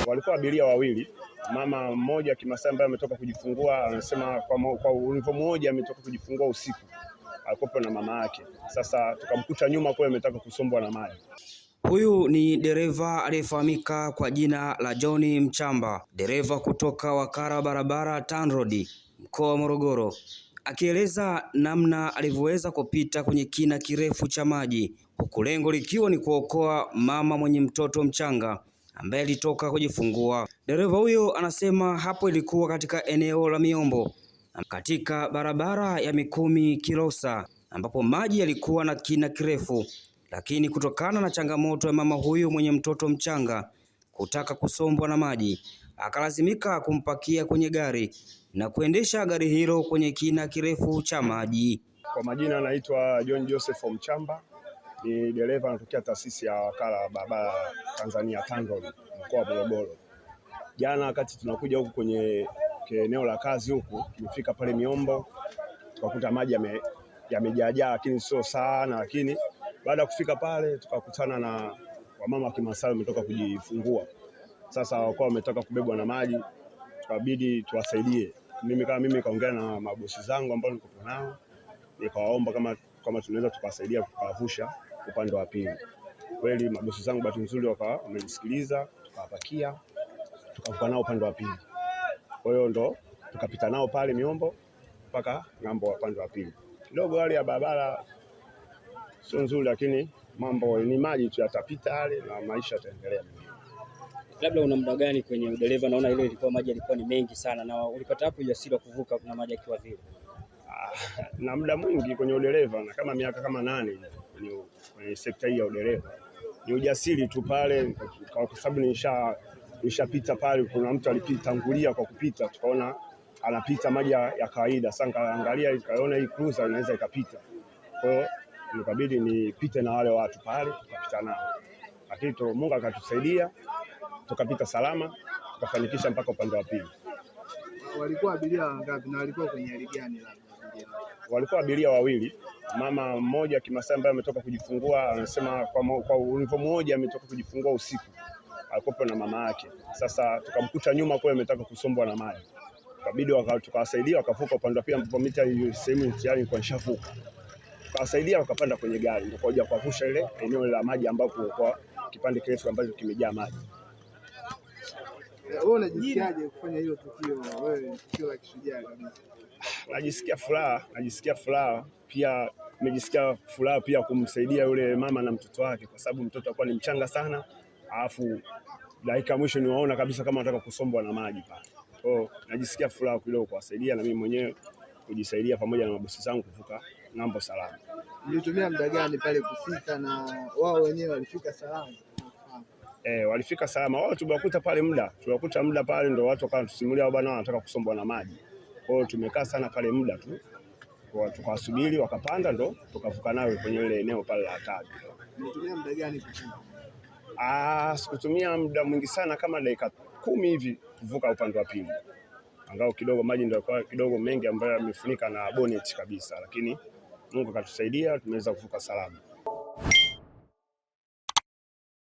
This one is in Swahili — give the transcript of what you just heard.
Walikuwa abiria wawili, mama mmoja Kimasai ambaye ametoka kujifungua, anasema kwa ulivyomuoja ametoka kujifungua usiku, alikuwa na mama yake. Sasa tukamkuta nyuma kwa ametaka kusombwa na maji. Huyu ni dereva aliyefahamika kwa jina la John Mchamba, dereva kutoka wakala barabara TANROADS mkoa wa Morogoro, akieleza namna alivyoweza kupita kwenye kina kirefu cha maji, huku lengo likiwa ni kuokoa mama mwenye mtoto mchanga ambaye alitoka kujifungua. Dereva huyo anasema hapo ilikuwa katika eneo la Miombo katika barabara ya Mikumi Kilosa, ambapo maji yalikuwa na kina kirefu, lakini kutokana na changamoto ya mama huyu mwenye mtoto mchanga kutaka kusombwa na maji, akalazimika kumpakia kwenye gari na kuendesha gari hilo kwenye kina kirefu cha maji. Kwa majina anaitwa John Joseph Mchamba, ni dereva anatokea taasisi ya wakala barabara Tanzania TANROADS mkoa wa Morogoro. Jana wakati tunakuja huku kwenye eneo la kazi huku, tumefika pale Miombo, tukakuta maji yamejaa, lakini sio sana. Lakini baada ya kufika pale tukakutana na wamama wa Kimasai wametoka kujifungua. Sasa wakawa wametaka kubebwa na maji, tukabidi tuwasaidie. Mimi kaongea na mabosi zangu ambao niko nao, nikawaomba kama tunaweza tukawasaidia tukawavusha upande wa pili. Kweli mabosi zangu bahati nzuri wamenisikiliza, tukawapakia tukavuka nao upande wa pili. Kwa hiyo ndo tukapita nao pale Miombo mpaka ng'ambo wa upande wa pili. Kidogo hali ya barabara sio nzuri, lakini mambo ni maji tu yatapita yale na maisha yataendelea. Labda una muda gani kwenye udereva? Naona ile ilikuwa maji yalikuwa ni mengi sana, na ulipata hapo ujasiri wa kuvuka kuna maji yakiwa vile? Na muda mwingi kwenye udereva, na kama miaka kama 8 kwenye sekta hii ya udereva. Ni ujasiri tu pale, kwa sababu nishapita pale, kuna mtu alitangulia kwa kupita, tukaona anapita maji ya kawaida. Sasa nikaangalia nikaona hii cruiser inaweza ikapita. Kwa hiyo nikabidi nipite na wale watu pale, tukapita nao. Lakini Mungu akatusaidia, tukapita salama, tukafanikisha mpaka upande wa pili. Walikuwa abiria wangapi na walikuwa kwenye hali gani? Walikuwa abiria wawili, mama mmoja Kimasai ambaye ametoka kujifungua, anasema kwa ulivyomuoja ametoka kujifungua usiku, alikuwa na mama yake. Sasa tukamkuta nyuma kwa ametaka kusombwa na maji, ikabidi tukawasaidia wakavuka upande wa pili, ambapo mita hiyo sehemu njiani kwa nishavuka, tukawasaidia wakapanda kwenye gari, ndio kuja kuwavusha ile eneo la maji ambapo kwa kipande kirefu ambacho kimejaa maji. Wewe unajisikiaje kufanya hilo tukio? Wewe tukio la kishujaa kabisa. Najisikia furaha pia, nimejisikia furaha pia kumsaidia yule mama na mtoto wake, kwa sababu mtoto alikuwa ni mchanga sana, alafu dakika mwisho niwaona kabisa kama anataka kusombwa na maji pale. Kwa hiyo najisikia furaha kidogo kuwasaidia na mimi mwenyewe kujisaidia pamoja na mabosi zangu kuvuka ng'ambo salama. Mlitumia muda gani pale kufika, na wao wenyewe walifika salama? Walifika salama. Wao tuliwakuta muda pale, ndio watu wakatusimulia bwana wanataka kusombwa na maji. Kwa hiyo tumekaa sana pale muda tu, tukawasubiri wakapanda, ndo tukavuka nao kwenye ile eneo pale la tatu. Mlitumia muda gani kuvuka? Sikutumia muda mwingi sana, kama dakika 10 hivi kuvuka upande wa pili. Angao kidogo maji ndio yalikuwa kidogo mengi ambayo yamefunika na bonnet kabisa, lakini Mungu akatusaidia tumeweza kuvuka salama.